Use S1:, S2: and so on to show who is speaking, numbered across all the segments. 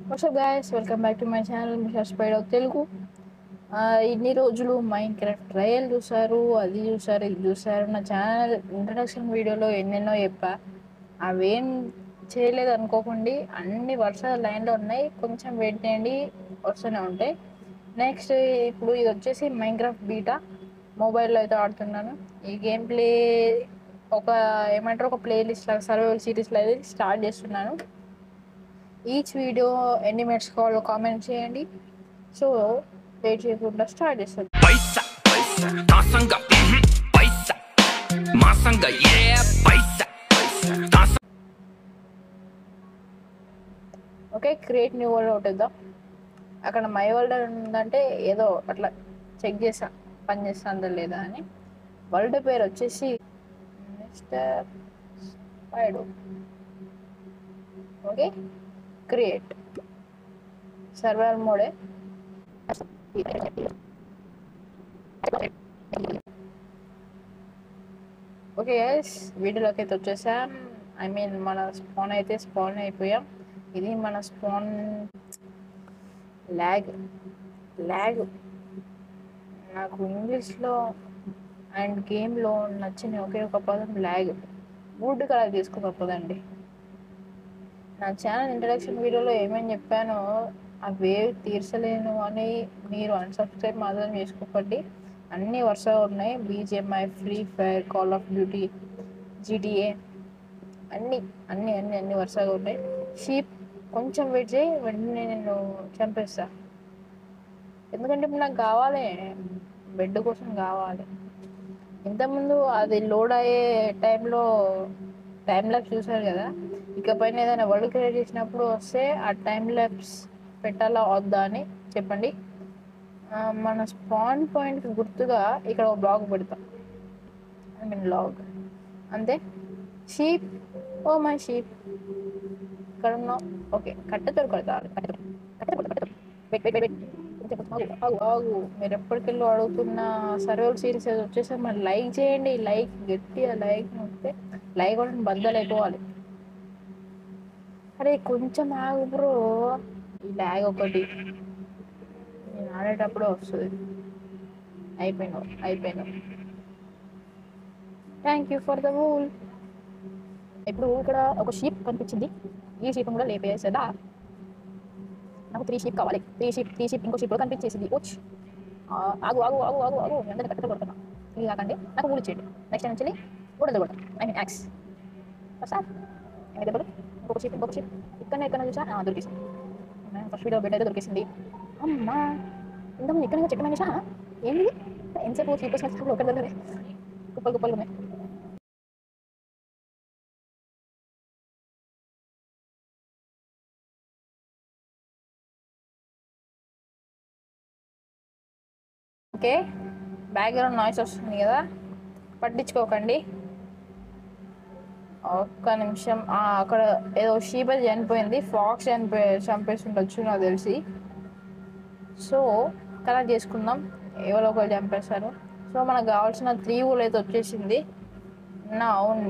S1: WhatsApp guys, welcome back to my channel mister Spide of Telugu. ఇన్ని రోజులు mind craft trial చూసారు, అది చూసారు, ఇది చూసారు. నా ఛానల్ ఇంట్రడక్షన్ వీడియోలో ఎన్నెన్నో చెప్పా, అవేం చేయలేదు అనుకోకండి. అన్ని వరుస లైన్లో ఉన్నాయి, కొంచెం వెయిట్ చేయండి, వస్తూనే ఉంటాయి. నెక్స్ట్ ఇప్పుడు ఇది వచ్చేసి మైండ్ క్రాఫ్ట్ బీటా, మొబైల్లో అయితే ఆడుతున్నాను. ఈ గేమ్ ప్లే ఒక ప్లేలిస్ట్ లాగా సర్వైవల్ సిరీస్లో అయితే స్టార్ట్ చేస్తున్నాను. ఈచ్ వీడియో ఎన్ని మినిట్స్ కావాలో కామెంట్ చేయండి. సో వెయిట్ చేయకుండా స్టార్ట్ చేస్తాను. ఓకే, క్రియేట్ న్యూ వరల్డ్ ఒకటిద్దాం. అక్కడ మై వరల్డ్ ఉందంటే ఏదో అట్లా చెక్ చేసా పని చేస్తుందా లేదా అని. వరల్డ్ పేరు వచ్చేసి mister Spide. Okay, create server మోడే. ఓకే గైస్, వీడియోలోకి అయితే వచ్చేసాం. మన స్పాన్ అయిపోయాం. ఇది మన స్పాన్. ల్యాగ్ నాకు ఇంగ్లీష్లో అండ్ గేమ్లో నచ్చిన ఒకే ఒక పదం ల్యాగ్. Would colour తీసుకోకపోదండి. నా ఛానల్ ఇంట్రడక్షన్ వీడియోలో ఏమేమి చెప్పానో అవేవి తీర్చలేను అని మీరు అన్సబ్స్క్రైబ్ మాత్రం చేసుకోకండి. అన్నీ వరుసగా ఉన్నాయి. BGMI, free fire, call of duty, GTA అన్నీ వరుసగా ఉన్నాయి. షీప్ కొంచెం వెయిట్ చేయి, వెంటనే నేను చంపేస్తా. ఎందుకంటే ఇప్పుడు నాకు కావాలి, బెడ్ కోసం కావాలి. ఇంతకుముందు అది లోడ్ అయ్యే టైంలో టైం ల్యాబ్స్ చూసారు కదా. ఇకపైన ఏదైనా వరల్డ్ క్రియేట్ చేసినప్పుడు వస్తే ఆ టైం ల్యాబ్స్ పెట్టాలా వద్దా అని చెప్పండి. మన స్పాన్ పాయింట్కి గుర్తుగా ఇక్కడ ఒక బ్లాగ్ పెడతాం. లాగ్ అంతే. షీప్, ఓ మై షీప్, ఇక్కడ ఉన్నావు. ఓకే, కట్టెతో కొడతాను. ఆగు. మీరు ఎప్పటికెళ్ళి అడుగుతున్న సర్వైవల్ సిరీస్ వచ్చేసి మరి లైక్ చేయండి. గట్టిగా లైక్ వస్తే లైక్ కూడా బద్దలు అయిపోవాలి. అరే కొంచెం ఆగు బ్రో. ఈ ల్యాగ్ ఒకటి నేను ఆడేటప్పుడే వస్తుంది. అయిపోయినావు. Thank you for the rule. ఇప్పుడు ఇక్కడ ఒక షీప్ కనిపించింది. ఈ షీప్ కూడా లేపేసేదా. నాకు 3 షీప్ కావాలి. 3 షీప్ ఇంకో షీప్ కనిపించేసింది. ఆగు అందరినీ కట్టెతో కొడుతున్నా. ఇది కాకండి, నాకు ఊళ్ళు ఇచ్చేయండి. నెక్స్ట్ టైం నుంచి ఊడలు కొడతాం. యాక్స్ సార్ దెబ్బలు. ఇంకొక షీప్ ఇక్కడ చూసా దొరికేసి. ఫస్ట్ వీడియో బెడ్ అయితే దొరికేసింది. అమ్మా, ఇంతకుముందు ఇక్కడ చెట్టు మనిషా ఏంది? ఎంతసేపు షీప్ వచ్చినప్పుడు ఒకటి దొరకదు. కుప్పలు ఉన్నాయి. ఓకే, బ్యాక్గ్రౌండ్ నాయిస్ వస్తుంది కదా, పట్టించుకోకండి. ఒక్క నిమిషం. అక్కడ ఏదో షీప్ అయితే చనిపోయింది. ఫాక్స్ చంపేసి ఉండొచ్చు నాకు తెలిసి. సో కలెక్ట్ చేసుకుందాం. ఎవరో ఒకరు చంపేస్తారు. సో మనకు కావాల్సిన 3 ఊళ్ళు అయితే వచ్చేసింది.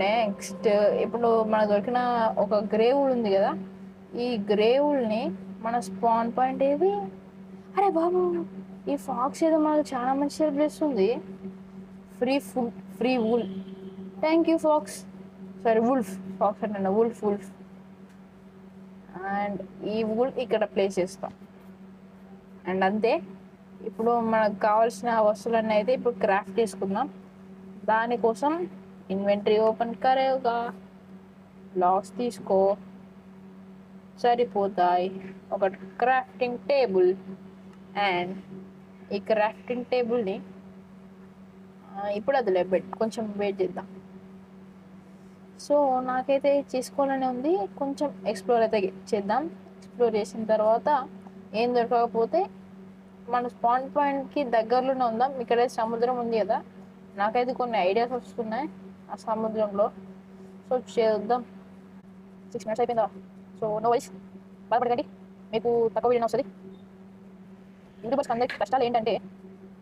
S1: నెక్స్ట్ ఇప్పుడు మనకు దొరికిన ఒక గ్రేవుల్ ఉంది కదా, ఈ గ్రేవుల్ని మన స్పాన్ పాయింట్ ఏది? అరే బాబు, ఈ ఫాక్స్ ఏదో మనకు చాలా మంచి హెల్ప్ చేస్తుంది. Free food, free wool. Thank you fox. Sorry, fox అంటే వుల్ఫ్. అండ్ ఈ వూల్ ఇక్కడ ప్లేస్ చేస్తాం. అండ్ అంతే. ఇప్పుడు మనకు కావాల్సిన వస్తువులన్నీ అయితే ఇప్పుడు క్రాఫ్ట్ చేసుకుందాం. దానికోసం ఇన్వెంటరీ ఓపెన్ కరేగా, బ్లాక్స్ తీసుకో, సరిపోతాయి. ఒక క్రాఫ్టింగ్ టేబుల్. అండ్ ఈ క్రాఫ్టింగ్ టేబుల్ని ఇప్పుడు అది బెడ్ కొంచెం వెయిట్ చేద్దాం. సో నాకైతే చేసుకోవాలని ఉంది. కొంచెం ఎక్స్ప్లోర్ అయితే చేద్దాం. ఎక్స్ప్లోర్ చేసిన తర్వాత ఏం దొరకకపోతే మన స్పాన్ పాయింట్కి దగ్గరలోనే ఉందాం. ఇక్కడే సముద్రం ఉంది కదా, నాకైతే కొన్ని ఐడియాస్ వస్తున్నాయి ఆ సముద్రంలో. సో చేద్దాం. 6 minutes అయిపోయిందా? సో నో వైస్, బాధపడకండి, మీకు తక్కువ వీడియో వస్తుంది. యూట్యూబర్స్కి అందరికీ కష్టాలు ఏంటంటే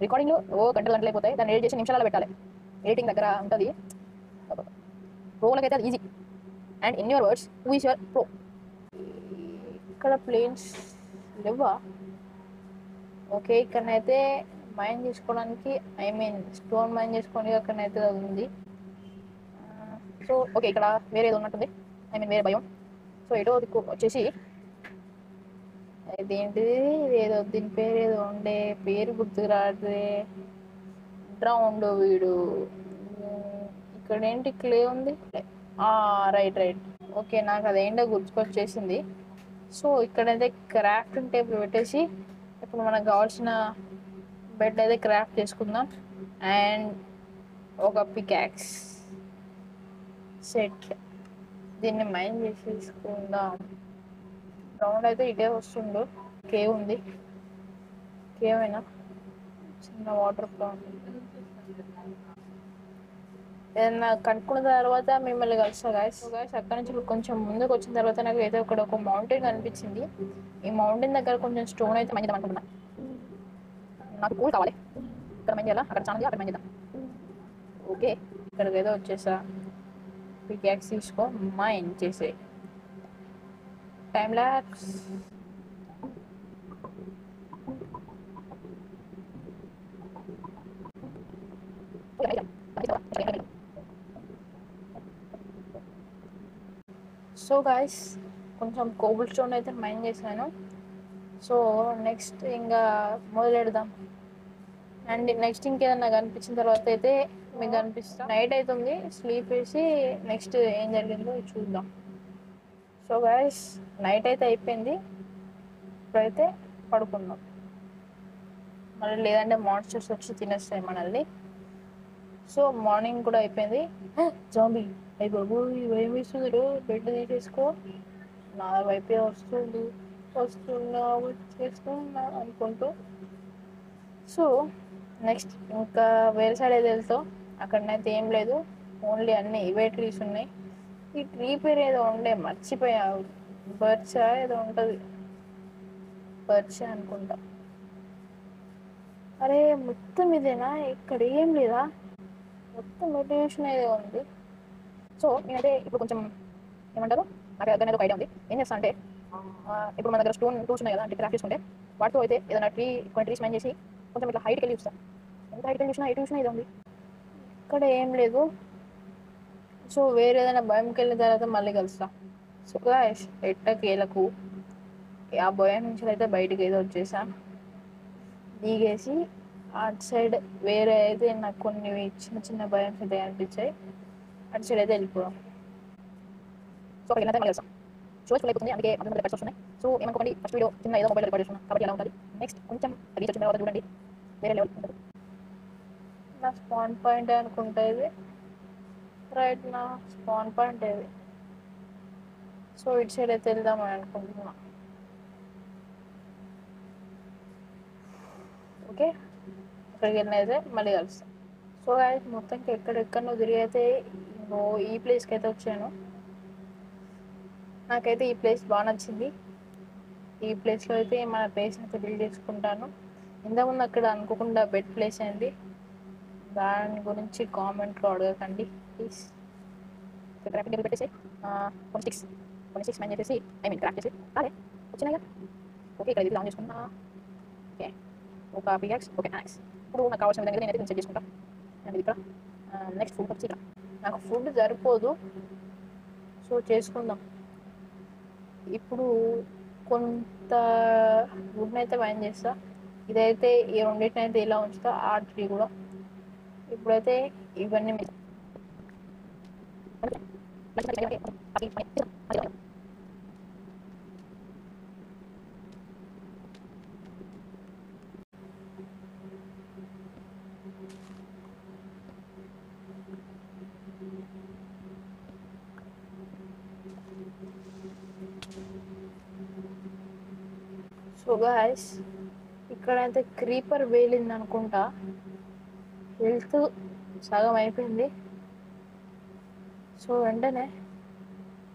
S1: రికార్డింగ్లో గంటలు అయిపోతాయి. దాన్ని ఎడిట్ చేసి నిమిషాలలో పెట్టాలి. ఎడిటింగ్ దగ్గర ఉంటుంది. ప్రోలకైతే అది easy. And in your words, who is your pro? ఇక్కడ ప్లేన్స్ లేవా? ఓకే, ఇక్కడనైతే మైన్ చేసుకోవడానికి, ఐ మీన్ స్టోన్ మైన్ చేసుకోవడానికి అక్కడనైతే ఉంది. సో ఓకే, ఇక్కడ వేరే ఏదో ఉన్నట్టుంది, ఐ మీన్ వేరే భయం. సో ఏటో దిక్కు వచ్చేసి ఇదేంటిది, ఏదో దీని పేరు ఏదో ఉండే, పేరు గుర్తుకు రాదే. డ్రౌండ్ వీడు. ఇక్కడ ఏంటి క్లే ఉంది. రైట్ రైట్, ఓకే నాకు అదేంటో గుర్తుకొచ్చేసింది. సో ఇక్కడైతే క్రాఫ్టింగ్ టేబుల్ పెట్టేసి ఇప్పుడు మనకు కావాల్సిన బెడ్ అయితే క్రాఫ్ట్ చేసుకుందాం. అండ్ ఒక పికాక్స్ సెట్, దీన్ని మైన్ చేసి తీసుకుందాం. రౌండ్ అయితే ఇదే వస్తుందో. కేవ్ ఉంది, కేవ్ అయినా చిన్న వాటర్ ప్లాంట్. ఏదన్నా కనుక్కున్న తర్వాత మిమ్మల్ని కలుస్తా గాయస్. అక్కడ నుంచి కొంచెం ముందుకు వచ్చిన తర్వాత నాకు ఏదో ఒక మౌంటైన్ కనిపించింది. ఈ మౌంటైన్ దగ్గర కొంచెం స్టోన్ అయితే మైన్ చేద్దాం అనుకుంటున్నా. నాకు కూల్ కావాలి. ఇక్కడ మైన్ చేయాలా? అక్కడ చాలా అక్కడ మైన్ చేద్దాం. ఓకే, ఇక్కడికి ఏదో వచ్చేసా. పికాక్స్ తీసుకో, మైన్ చేసే టైం ల్యాప్స్. సో గాయస్, కొంచెం కోబుల్ స్టోన్ అయితే మైన్ చేశాను. సో నెక్స్ట్ ఇంకా మొదలెడదాం. అండ్ నెక్స్ట్ ఇంకేదన్నా కనిపించిన తర్వాత అయితే మీకు కనిపిస్తా. నైట్ అవుతుంది, స్లీప్ వేసి నెక్స్ట్ ఏం జరిగిందో చూద్దాం. సో గాయస్, నైట్ అయితే అయిపోయింది, ఇప్పుడైతే పడుకుందాం. మళ్ళీ లేదంటే మాన్స్టర్స్ వచ్చి తినేస్తాయి మనల్ని. సో మార్నింగ్ కూడా అయిపోయింది. జాంబీ, అయ్యి బాబు ఏం వేస్తుంది, బెడ్ తీసేసుకో. నా వైపే వచ్చేస్తున్నా అనుకుంటూ. సో నెక్స్ట్ ఇంకా వేరే సైడ్ ఏది వెళ్తావు, అక్కడనైతే ఏం లేదు, ఓన్లీ అన్ని ఇవే ట్రీస్ ఉన్నాయి. ఈ ట్రీ పేరు ఏదో ఉండే, మర్చిపోయా. బర్చా ఏదో ఉంటుంది, బర్చా అనుకుంటా. అరే మొత్తం ఇదేనా? ఇక్కడ ఏం లేదా, మొత్తం మెడిటేషన్ ఏదో ఉంది. సో నేనైతే ఇప్పుడు కొంచెం ఏమంటారు, నాకు దగ్గర ఒక ఐడియా ఉంది. ఏం చేస్తా అంటే, ఇప్పుడు మన దగ్గర స్టోన్ టూల్స్ ఉన్నాయి కదా, అంటే క్రాఫ్ట్ చేసుకుంటే వాటితో అయితే ఏదైనా కొన్ని ట్రీస్ మైన్ చేసి కొంచెం ఇట్లా హైట్కి వెళ్ళి చూస్తాను. ఎంత హైట్కి వెళ్ళి చూసినా ఎటు చూసినా ఇది ఉంది, ఇక్కడ ఏం లేదు. సో వేరే ఏదైనా భయంకి వెళ్ళిన తర్వాత మళ్ళీ కలుస్తా. సో ఎట్టకేలకు ఆ భయం నుంచి అయితే బయటకు ఏదో వచ్చేసా. దిగేసి అటు సైడ్ వేరే అయితే నాకు కొన్ని చిన్న చిన్న భయం అయితే అనిపించాయి, అటు సైడ్ అయితే వెళ్ళిపోయాం. సో అక్కడ మళ్ళీ వస్తాం. షోస్ ఫుల్ అయిపోతుంది, అందుకే అందులో రికార్డ్స్ వస్తున్నాయి. సో ఏమనుకోండి, ఫస్ట్ వీడియో చిన్న ఏదో మొబైల్ రికార్డ్ చేస్తున్నాను కాబట్టి అలా ఉంటుంది. నెక్స్ట్ కొంచెం రీచ్ వచ్చిన తర్వాత చూడండి, వేరే లెవెల్ ఉంటుంది. నా స్పాన్ పాయింట్ అనుకుంటా ఇది. రైట్, నా స్పాన్ పాయింట్ ఇది. సో ఇటు సైడ్ అయితే వెళ్దామని అనుకుంటున్నా. ఓకే, అక్కడికి వెళ్ళిన అయితే మళ్ళీ కలుస్తాం. సో గాయస్, మొత్తంకి ఎక్కడెక్కడో తిరిగి అయితే ఈ ప్లేస్కి అయితే వచ్చాను. నాకైతే ఈ ప్లేస్ బాగా నచ్చింది. ఈ ప్లేస్లో అయితే మన ప్లేస్ అయితే బిల్డ్ చేసుకుంటాను. ఇంతకుముందు అక్కడ అనుకోకుండా బెడ్ ప్లేస్ అయింది, దాని గురించి కామెంట్లో అడగకండి ప్లీజ్. క్రాఫ్టింగ్ టేబుల్ పెట్టేసి కొన్ని స్టిక్స్ మైన్ చేసేసి, ఐ మీన్ క్రాఫ్ట్ చేసి అదే వచ్చినాయి కదా. ఓకే, ఇక్కడ ఇది ఆన్ చేసుకున్నా. ఓకే, ఒక పికాక్స్, ఓకే యాక్స్. ఇప్పుడు నాకు కావాల్సిన విధంగా నేనైతే సెట్ చేసుకుంటాను. అండ్ ఇక్కడ నెక్స్ట్ ఫుడ్ వచ్చి, నాకు ఫుడ్ సరిపోదు, సో చేసుకుందాం. ఇప్పుడు కొంత వుడ్ని అయితే మైన్ చేస్తా. ఇదైతే ఈ రెండింటిని అయితే ఇలా ఉంచుతా, ఆ ట్రీ కూడా. ఇప్పుడైతే ఇవన్నీ సో గాయస్, ఇక్కడైతే క్రీపర్ వేలింది అనుకుంటా, హెల్త్ సగం అయిపోయింది. సో వెంటనే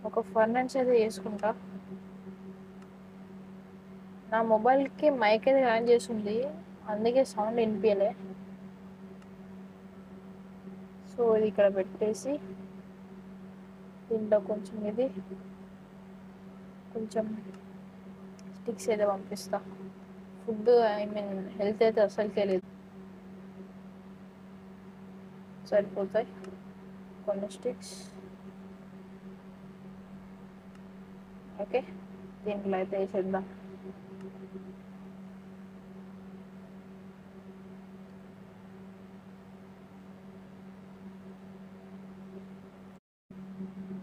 S1: ఒక ఫర్నెన్స్ అయితే చేసుకుంటా. నా మొబైల్కి మైక్ అయితే ఆన్ చేసింది, అందుకే సౌండ్ వినిపించలే. సో ఇది ఇక్కడ పెట్టేసి దీంట్లో కొంచెం ఇది కొంచెం స్టిక్స్ అయితే పంపిస్తా. ఫుడ్ ఐ మీన్ హెల్త్ అయితే అసలుకే లేదు. సరిపోతాయి కొన్ని స్టిక్స్. ఓకే, దీంట్లో అయితే వేసేద్దాం.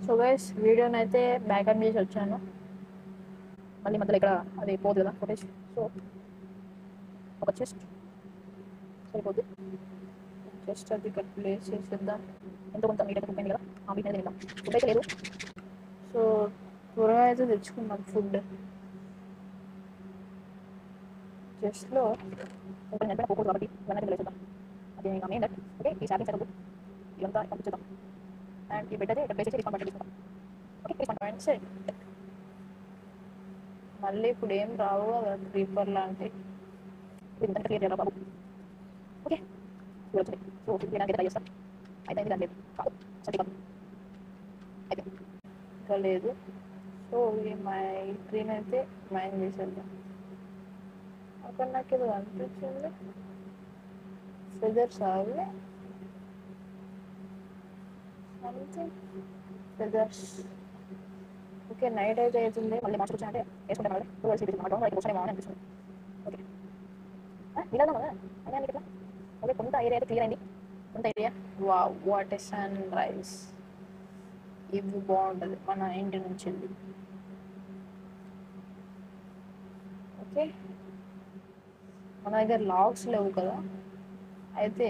S1: సో గైస్, వీడియోని అయితే బ్యాకప్ చేసి వచ్చాను. మళ్ళీ మధ్యలో ఇక్కడ అది పోదు కదా ఫుటేజ్. సో ఒక చెస్ట్ సరిపోద్ది. జస్ట్ అది ఇక్కడ ప్లేస్ చేసేద్దాం. ఎంతో కొంత మీట్ అయితే కుక్ అయింది కదా, ఆ మీట్ అయితే తిందాం. ఫుడ్ అయితే లేదు, సో త్వరగా అయితే తెచ్చుకుందాం ఫుడ్. జస్ట్లో కొంచెం ఎంత పోకూడదు కాబట్టి ఇవన్నీ అయితే వేసేద్దాం. అది ఇంకా మెయిన్ దట్. ఓకే, ఈ శారీ సెటప్ ఇదంతా పంపించేద్దాం. అండ్ ఈ బెడ్ అయితే ఇక్కడ ప్లేస్ చేసి రిఫండ్ తీసుకుందాం. Okay, refund point set. మళ్ళీ ఇప్పుడు ఏం రావు కదా క్రీపర్ లాంటి. ఇది క్లియర్ చేయాలి బాబు. ఓకే, చూడొచ్చు. సో క్లియర్ ట్రై చేస్తాం. అయితే దాని లేదు కాదు, సరే కాదు అయితే ఇంకా లేదు. సో ఈ గ్రీన్ అయితే మైన్ చేసేద్దాం. అక్కడ నాకు ఇది అనిపించింది ఫెదర్స్ ఆవిలే సంథింగ్ ఫెదర్స్. ఓకే, నైట్ అయితే అవుతుంది. మళ్ళీ మార్చి వచ్చానంటే వేసుకుంటాం మళ్ళీ కూర్చొని బాగుంది అనిపిస్తుంది. ఓకే, ఇలా కదా అదే ఇట్లా. ఓకే, కొంత ఏరియా అయితే క్లియర్ అయింది. కొంత area what a sunrise. ఇవి బాగుంటుంది మన ఇంటి నుంచి. ఓకే, మన దగ్గర లాగ్స్ లేవు కదా, అయితే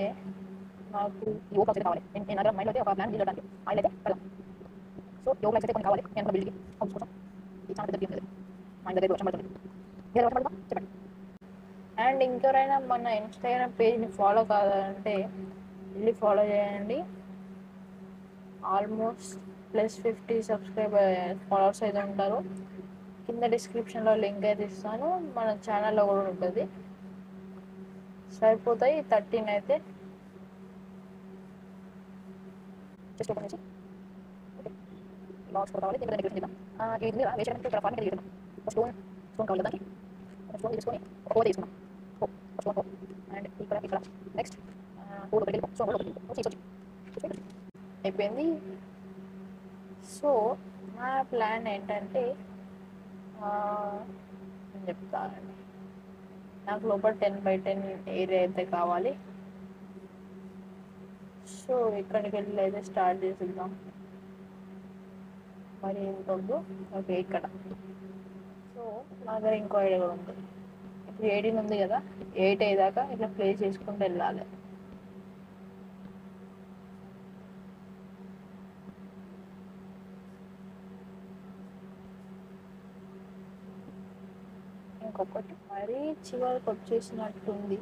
S1: నాకు ఈ ఓపెన్ అయితే కావాలి. నేను దగ్గర మైండ్ అయితే ఒక ప్లాన్ తీయడానికి ఆయిల్ అయితే కదా. సో ఈ ఓపెన్ అయితే కొన్ని కావాలి. నేను బిల్డింగ్కి హౌస్ కోసం ఈ చాలా పెద్ద గేమ్ లేదు. మా ఇంటి దగ్గర వర్షం పడుతుంది. మీరు వర్షం పడుతుందా చెప్పండి. అండ్ ఇంకెవరైనా మన ఇన్స్టాగ్రామ్ పేజ్ని ఫాలో కావాలంటే వెళ్ళి ఫాలో చేయండి. ఆల్మోస్ట్ +50 ఫాలోవర్స్ అయితే ఉంటారు. కింద డిస్క్రిప్షన్లో లింక్ అయితే ఇస్తాను. మన ఛానల్లో కూడా ఉంటుంది. సరిపోతాయి 13 అయితే. జస్ట్ ఓపెన్ చేసి ఓకే లాగ్స్ కూడా కావాలి. దీంట్లో డెకరేషన్ చేద్దాం. ఇది మీద వేసేటప్పుడు ఇక్కడ ఫార్మింగ్ చేద్దాం. స్టోన్ కావాలి దానికి. స్టోన్ తీసుకొని ఒక కోవ తీసుకున్నాం. స్టోన్ కోవ అండ్ ఇక్కడ నెక్స్ట్ కోడ్ ఒకటి స్టోన్ కోడ్ ఒకటి అయిపోయింది. సో నా ప్లాన్ ఏంటంటే నేను చెప్తానండి. నాకు లోపల 10x10 ఏరియా అయితే కావాలి. సో ఇక్కడికి వెళ్ళి అయితే స్టార్ట్ చేసిద్దాం. మరి ఎంత వద్దు. ఓకే, ఇక్కడ. సో నా దగ్గర ఇంకో ఐడియా కూడా ఉంది. ఇప్పుడు 18 ఉంది కదా, 8 అయ్యేదాకా ఇట్లా ప్లేస్ చేసుకుంటూ వెళ్ళాలి. ఇంకొకటి మరీ చివరికి వచ్చేసినట్టుంది,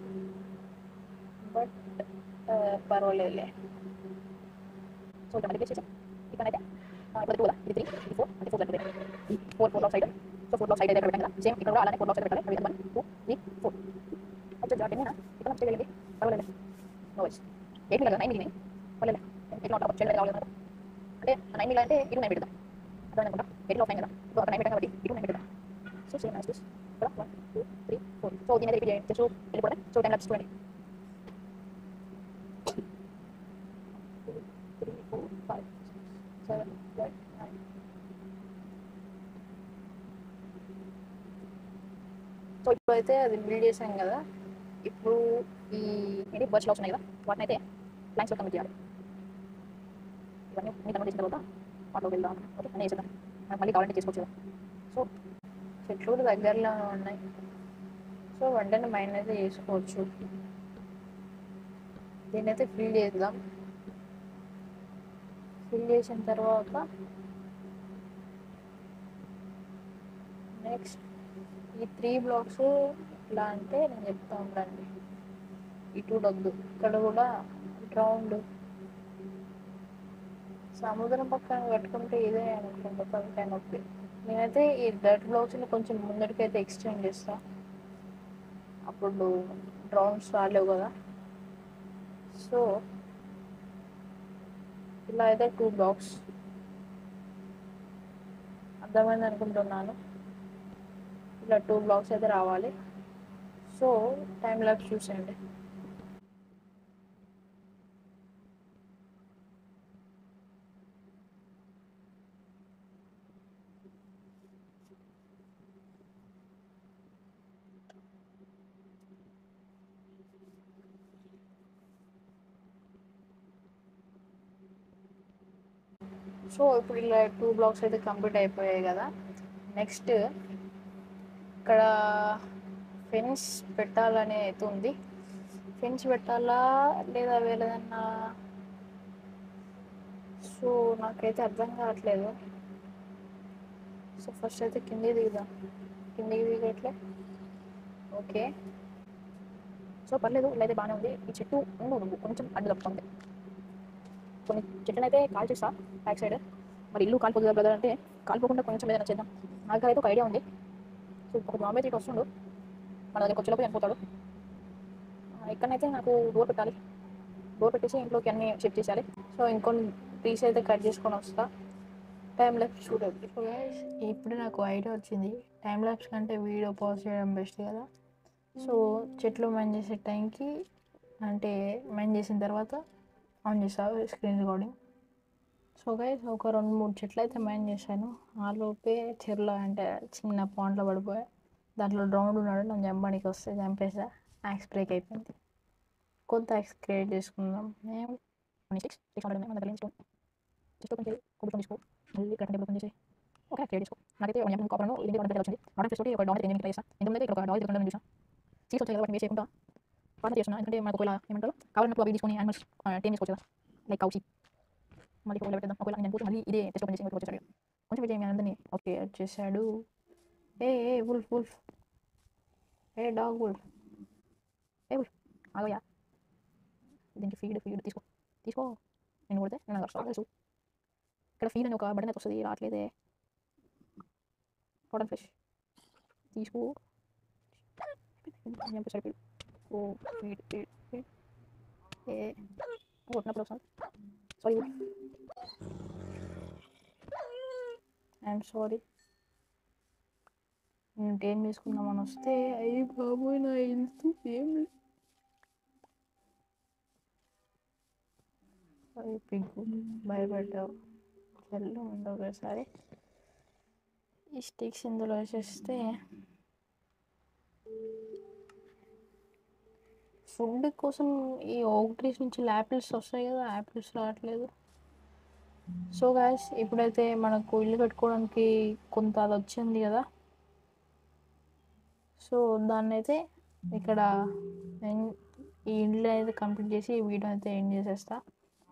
S1: బట్ పర్వాలేదులే. సో ఇక్కడ మళ్ళీ చేసాం. ఇక్కడైతే ఇప్పుడు 2 కదా, ఇది 3 ఇది 4 అంటే 4 సరిపోతాయి. ఈ 4 block side. So 4 block side అయితే ఇక్కడ పెట్టాం కదా, సేమ్ ఇక్కడ కూడా అలానే 4 బ్లాక్ సైడ్ పెట్టాలి. 1 2 3 4 వచ్చే జాట్ ఏమైనా ఇక్కడ నుంచి వెళ్ళండి. పర్వాలేదు, నో వైస్ 8 కదా 9 మిగిలినాయి. పర్వాలేదు, 8 నోట్ వచ్చే కావాలి మనకు. అంటే 9 మిగిలిన అంటే ఇటు 9 పెడదాం. అర్థం అనుకుంటా 8 9 కదా, ఇప్పుడు అక్కడ 9 పెట్టాం కాబట్టి ఇటు 9 పెడదాం. సో సేమ్ యాజ్ దిస్ ఇక్కడ 1 2 3 4. సో దీని రిపీట్ చేయండి. జస్ట్ వెళ్ళిపోవడం. So time laps 20 3 4 5 6 7 8 9. సో ఇప్పుడైతే అది బిల్డ్ చేసాం కదా. ఇప్పుడు ఈ ఏంటి బర్చ్ లాగ్స్ ఉన్నాయి కదా, వాటిని అయితే ప్లాంక్స్లో కన్వర్ట్ చేయాలి. ఇవన్నీ కన్వర్ట్ చేసిన తర్వాత వాటిలోకి వెళ్దాం. ఓకే, అన్నీ వేసేద్దాం. మనం మళ్ళీ కావాలంటే చేసుకోవచ్చు. సో చెట్లు కూడా దగ్గరలో ఉన్నాయి. సో వెంటనే మైండ్ అయితే చేసుకోవచ్చు. దీన్ని అయితే ఫిల్ చేద్దాం. ఫిల్ చేసిన తర్వాత నెక్స్ట్ ఈ 3 బ్లాక్స్ ఇలా అంటే నేను చెప్తా ఉండండి. ఇటు వద్దు, ఇక్కడ కూడా గ్రౌండ్ సముద్రం పక్కన కట్టుకుంటే ఇదే అనుకుంటా తలకాయ నొప్పి. నేనైతే ఈ డర్ట్ బ్లాక్స్ని కొంచెం ముందటికైతే ఎక్స్టెండ్ చేస్తా. అప్పుడు డ్రౌన్స్ రాలేవు కదా. సో ఇలా అయితే 2 బ్లాక్స్ అర్థమైంది అనుకుంటున్నాను. ఇట్లా 2 బ్లాక్స్ అయితే రావాలి. సో టైం ల్యాప్స్ చూసేయండి. సో ఇప్పుడు ఇలా 2 బ్లాక్స్ అయితే కంప్లీట్ అయిపోయాయి కదా. నెక్స్ట్ ఇక్కడ ఫెన్స్ పెట్టాలని అయితే ఉంది. ఫెన్స్ పెట్టాలా లేదా వేరేదన్నా, సో నాకైతే అర్థం కావట్లేదు. సో ఫస్ట్ అయితే కిందికి దిగుదాం. కిందికి దిగట్లే. ఓకే, సో పర్లేదు, ఇలా అయితే బాగానే ఉంది. ఈ చెట్టు నువ్వు కొంచెం అడ్డు తప్పుతుంది. కొన్ని చెట్లను అయితే కాల్ చేస్తా బ్యాక్ సైడ్. మరి ఇల్లు కాలిపోతుంది బ్రదర్ అంటే కాలిపోకుండా కొంచెం ఏదైనా చేద్దాం. నాకు అయితే ఒక ఐడియా ఉంది. సో ఒక బాంబే అయితే వస్తుండు, మన దగ్గర వచ్చేలోపు చనిపోతాడు. ఇక్కడనైతే నాకు డోర్ పెట్టాలి. డోర్ పెట్టేసి ఇంట్లోకి అన్నీ షిఫ్ట్ చేసేయాలి. సో ఇంకొన్ని పీస్ అయితే కట్ చేసుకొని వస్తా. టైం ల్యాప్స్ చూడండి. ఇప్పుడు నాకు ఐడియా వచ్చింది. టైం ల్యాప్స్ కంటే వీడియో పాజ్ చేయడం బెస్ట్ కదా. సో చెట్లు మైన్ చేసే టైంకి, అంటే మైన్ చేసిన తర్వాత ఆన్ చేస్తాను స్క్రీన్ రికార్డింగ్. సో గైస్ ఒక 2-3 చెట్లు అయితే మైన్ చేశాను. ఆ లోపే చెరువులో, అంటే చిన్న పాండ్లో పడిపోయా. దాంట్లో డ్రౌండ్ ఉన్నాడు, నన్ను చంపడానికి వస్తే చంపేసా. యాక్స్ బ్రేక్ అయిపోయింది. కొత్త యాక్స్ క్రియేట్ చేసుకుందాం. మేము 6 మన దగ్గర జస్ట్ ఓపెన్ చేసి కొబ్బరి తీసుకో, మళ్ళీ కరెంట్ ఓపెన్ చేసి ఓకే క్రియేట్ చేసుకో. నాకైతే ఒక ఎంపీ కాపర్ను లింక్ కాపర్ వచ్చింది. ఆర్డర్ చేసుకుంటే ఒక డాలర్ ఎంపీ చేస్తాను. ఎందుకంటే ఇక్కడ ఒక డాలర్ ఇక్కడ చూసాను. సీట్స్ వచ్చాయి కదా, వాటిని వేసి చేయకుండా పాత చేస్తున్నా. ఎందుకంటే మనకు ఒకవేళ ఏమంటారు కావాలన్నప్పుడు అవి తీసుకొని యానిమల్స్ టేమ్ చేసుకోవచ్చు కదా, లైక్ కౌచి. మళ్ళీ ఒకవేళ పెట్టేద్దాం. ఒకవేళ నేను కూర్చొని మళ్ళీ ఇదే టెస్ట్ ఓపెన్ చేసి వచ్చేసాడు. కొంచెం విజయం అందరినీ ఓకే వచ్చేసాడు. ఏ వుల్ఫ్ వుల్ఫ్, ఏ డాగ్ వుల్ఫ్, ఏ వుల్ఫ్ ఆగోయా. దీనికి ఫీడ్ తీసుకో తీసుకో. నేను కొడితే నేను అసలు తెలుసు. ఇక్కడ ఫీడ్ అని ఒక బటన్ అయితే వస్తుంది, రావట్లేదే. కాటన్ ఫ్రెష్ తీసుకో. ఫీడ్ ఓ ఫీడ్ ఫీడ్ ఫీడ్ ఏ కొట్టినప్పుడు వస్తుంది. Sorry I'm sorry. నేను టేం చేసుకుందామని వస్తే అయ్యి బాబోయ్ నా హెల్త్ ఏం పిగ్గు భయపడ్డావు. చెల్లు ఉండవు ఒకసారి. ఈ స్టిక్స్ ఇందులో వేసేస్తే ఫుడ్ కోసం ఈ ఓక్ ట్రీస్ నుంచి యాపిల్స్ వస్తాయి కదా, యాపిల్స్ రావట్లేదు. సో గాయస్ ఇప్పుడైతే మనకు ఇల్లు కట్టుకోవడానికి కొంత అది వచ్చింది కదా. సో దాన్ని అయితే ఇక్కడ ఈ ఇల్లు అయితే కంప్లీట్ చేసి ఈ వీడియో అయితే ఎండ్ చేసేస్తా.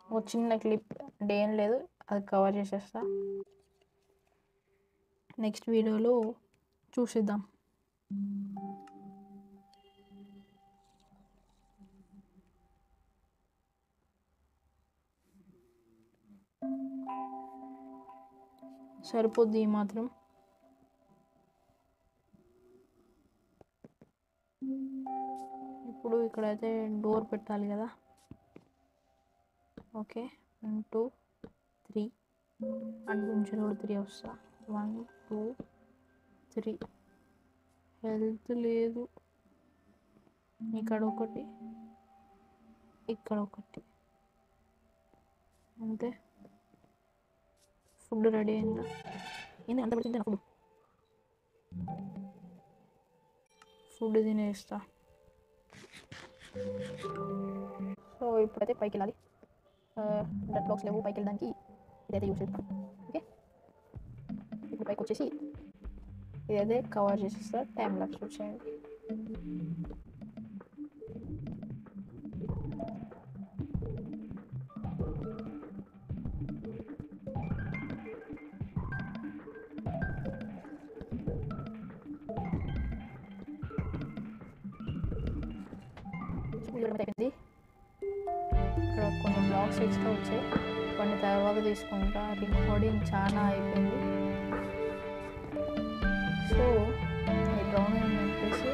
S1: ఒక చిన్న క్లిప్, అంటే ఏం లేదు, అది కవర్ చేసేస్తా. నెక్స్ట్ వీడియోలో చూసిద్దాం. సరిపోద్ది ఈ మాత్రం. ఇప్పుడు ఇక్కడైతే డోర్ పెట్టాలి కదా. ఓకే 1 2 3 అండ్ నుంచి కూడా 3 వస్తా. 1 2 3. హెల్త్ లేదు. ఇక్కడ ఒకటి, ఇక్కడ ఒకటి, అంతే. ఫుడ్ రెడీ అయిందా? ఏంది అంత పడుతుంది ఫుడ్? ఫుడ్ తినేస్తా. సో ఇప్పుడైతే పైకి వెళ్ళాలి. డట్ బాక్స్ లేవు పైకి వెళ్ళడానికి, ఇదైతే యూస్ చేస్తాం. ఓకే ఇప్పుడు పైకి వచ్చేసి ఇదైతే కవర్ చేసేస్తా. టైం లాప్స్ వచ్చేయండి. అయిపోయింది. ఇక్కడ కొన్ని బ్లాగ్స్ ఎక్స్ట్రా వచ్చాయి, కొన్ని తర్వాత తీసుకుంటా. రికార్డింగ్ చాలా అయిపోయింది. సో ఈ డ్రోన్ చెప్పేసి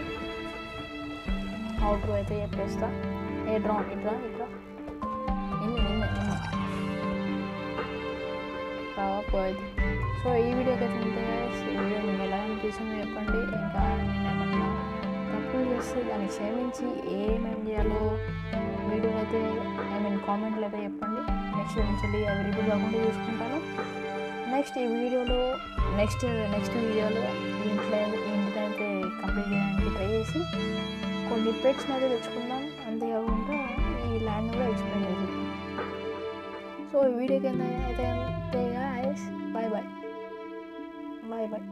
S1: అవుట్రో అయితే చెప్పేస్తా. ఏ డ్రోన్ ఇట్రా ఇట్రా రాకపోయింది. సో ఈ వీడియోకి అయితే ఈ వీడియో మీకు ఎలా అనిపిస్తుంది చెప్పండి. ఇంకా చేస్తే దాన్ని క్షమించి ఏమేమి చేయాలో వీడియో అయితే కామెంట్లో అయితే చెప్పండి. నెక్స్ట్ నుంచి అవి రివ్యూ కాకుండా చూసుకుంటాను. నెక్స్ట్ వీడియోలో నెక్స్ట్ వీడియోలో ఇంటిని అయితే కంప్లీట్ చేయడానికి ట్రై చేసి కొన్ని పెట్స్ని అయితే తెచ్చుకుందాం. అంతేకాకుండా ఈ ల్యాండ్ కూడా ఎక్స్ప్లెయిన్ చేద్దాం. సో ఈ వీడియోకి అయితే బాయ్ బాయ్.